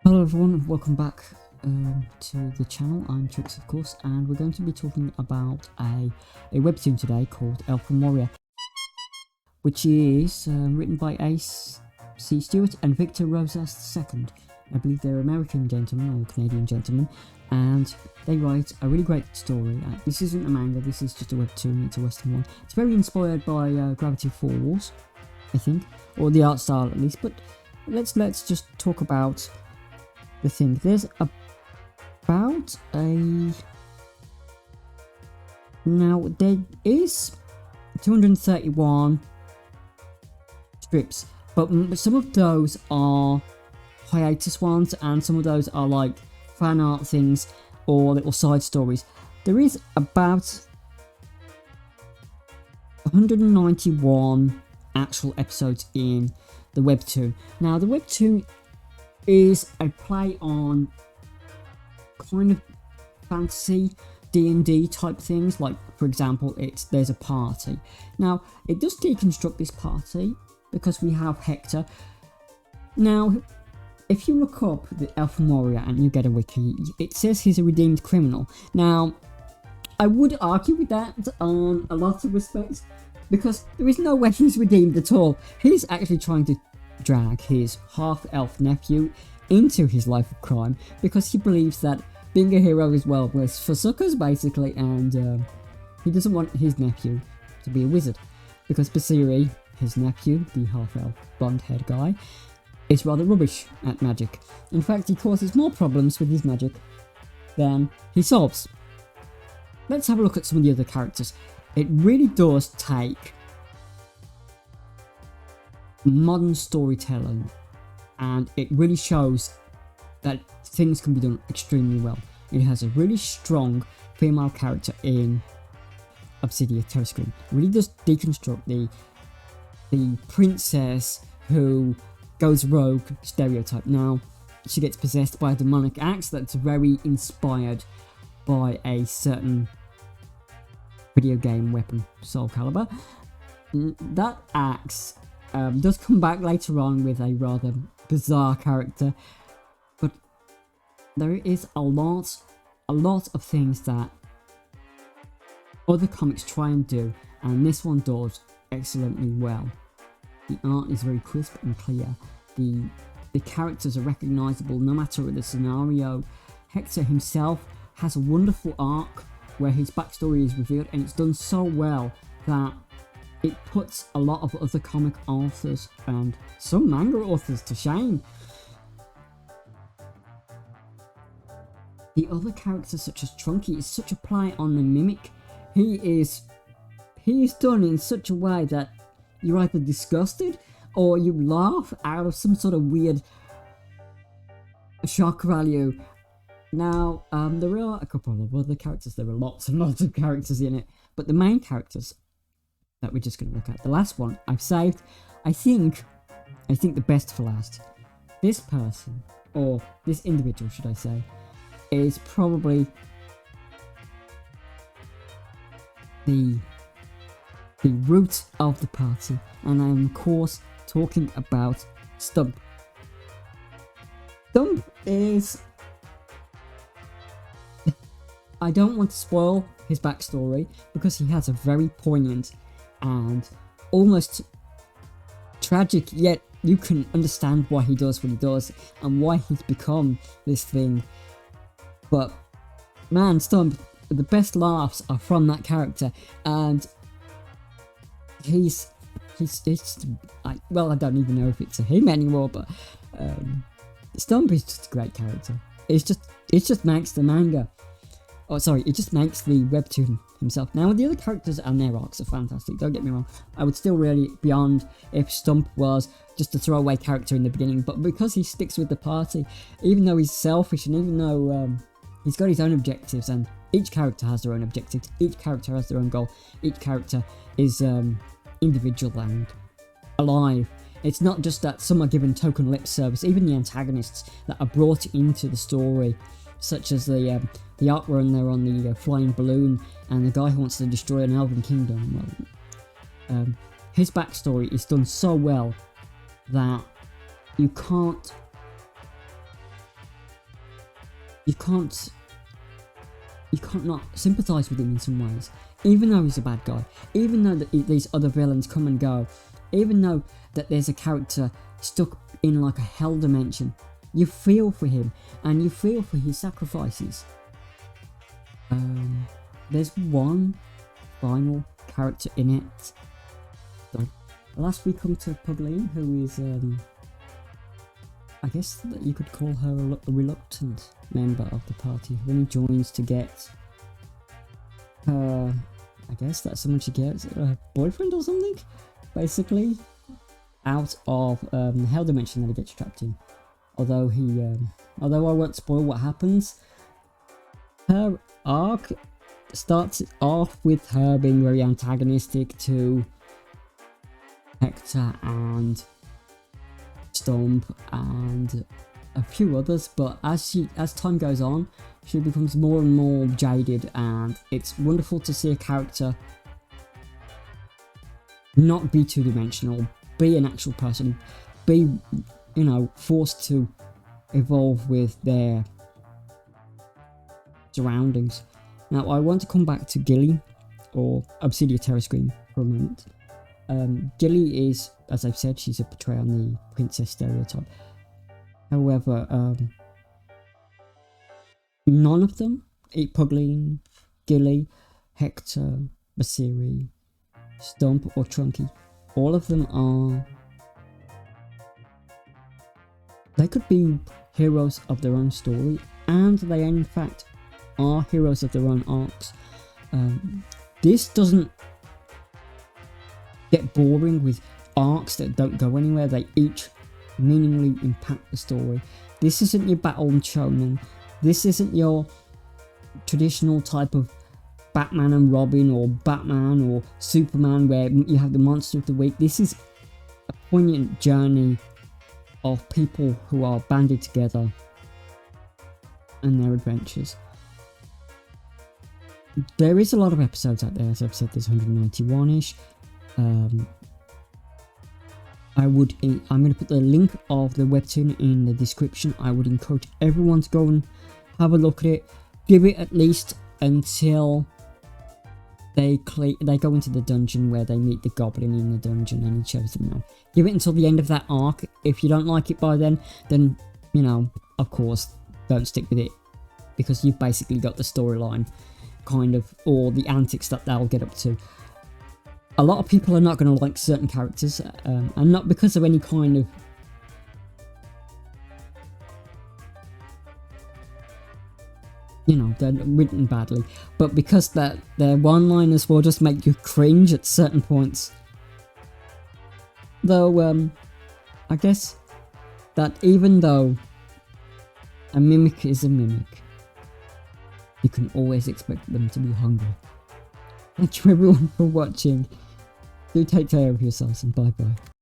Hello everyone, welcome back to the channel. I'm Trix, of course, and we're going to be talking about a webtoon today called Elfen Warrior, which is written by Ace C. Stuart and Victor Rosas II. I believe they're American gentlemen or Canadian gentlemen, and they write a really great story. This isn't a manga, this is just a webtoon, it's a western one. It's very inspired by Gravity Falls, I think, or the art style at least, but let's just talk about the thing. There's about now there is 231 strips, but some of those are hiatus ones and some of those are like fan art things or little side stories. There is about 191 actual episodes in the webtoon. Now the webtoon is a play on kind of fantasy D&D type things, like for example there's a party. Now it does deconstruct this party because we have Hector. Now if you look up the Elfen Warrior and you get a wiki, it says he's a redeemed criminal. Now I would argue with that on a lot of respects, because there is no way he's redeemed at all. He's actually trying to drag his half-elf nephew into his life of crime because he believes that being a hero is, well, for suckers basically, and he doesn't want his nephew to be a wizard because Basiri, his nephew, the half-elf blonde-haired guy, is rather rubbish at magic. In fact, he causes more problems with his magic than he solves. Let's have a look at some of the other characters. It really does take modern storytelling, and it really shows that things can be done extremely well. It has a really strong female character in Obsidia Terrascreen. It really does deconstruct the princess who goes rogue stereotype. Now she gets possessed by a demonic axe that's very inspired by a certain video game weapon, Soul Calibur. That axe does come back later on with a rather bizarre character, but there is a lot of things that other comics try and do, and this one does excellently well. The art is very crisp and clear. The characters are recognisable no matter the scenario. Hector himself has a wonderful arc where his backstory is revealed, and it's done so well that it puts a lot of other comic authors and some manga authors to shame. The other characters, such as Trunky, is such a play on the mimic. He is done in such a way that you're either disgusted or you laugh out of some sort of weird shock value. Now, there are a couple of other characters. There are lots and lots of characters in it, but the main characters that we're just going to look at. The last one I've saved, I think the best for last. This person, or this individual should I say, is probably the root of the party, and I am of course talking about Stump. Stump is... I don't want to spoil his backstory because he has a very poignant and almost tragic, yet you can understand why he does what he does and why he's become this thing. But man, Stump, the best laughs are from that character, and he's well, I don't even know if it's a him anymore, but Stump is just a great character. It just makes the manga. Oh, sorry, it just makes the webtoon himself. Now, the other characters and their arcs are fantastic, don't get me wrong. I would still really beyond if Stump was just a throwaway character in the beginning, but because he sticks with the party, even though he's selfish and even though he's got his own objectives, and each character has their own objectives, each character has their own goal, each character is individual and alive. It's not just that some are given token lip service. Even the antagonists that are brought into the story, such as the art run there on the flying balloon and the guy who wants to destroy an elven kingdom. Well, his backstory is done so well that you can't you can't not sympathize with him in some ways, even though he's a bad guy, even though that these other villains come and go, even though that there's a character stuck in like a hell dimension. You feel for him, and you feel for his sacrifices. There's one final character in it. So, last we come to Pugline, who is, I guess that you could call her a reluctant member of the party. When he joins to get her, I guess that's someone she gets, a boyfriend or something, basically, out of the hell dimension that he gets trapped in. Although I won't spoil what happens, her arc starts off with her being very antagonistic to Hector and Stomp and a few others, but as time goes on, she becomes more and more jaded, and it's wonderful to see a character not be two-dimensional, be an actual person, be, you know, forced to evolve with their surroundings. Now, I want to come back to Gilly, or Obsidia Terror Scream, for a moment. Gilly is, as I've said, she's a portrayal on the princess stereotype. However, none of them, Pugline, Gilly, Hector, Basiri, Stomp, or Trunky, all of them are... They could be heroes of their own story, and they in fact are heroes of their own arcs. This doesn't get boring with arcs that don't go anywhere. They each meaningfully impact the story. This isn't your battle shonen. This isn't your traditional type of Batman and Robin or Batman or Superman where you have the monster of the week. This is a poignant journey of people who are banded together and their adventures. There is a lot of episodes out there, as I've said, there's 191-ish. I'm going to put the link of the webtoon in the description. I would encourage everyone to go and have a look at it. Give it at least until they go into the dungeon where they meet the goblin in the dungeon and he shows them around. Give it until the end of that arc. If you don't like it by then, you know, of course, don't stick with it, because you've basically got the storyline, kind of, or the antics that they'll get up to. A lot of people are not going to like certain characters, and not because of any kind of you know, they're written badly, but because their one-liners will just make you cringe at certain points. Though, I guess that even though a mimic is a mimic, you can always expect them to be hungry. Thank you everyone for watching. Do take care of yourselves, and bye bye.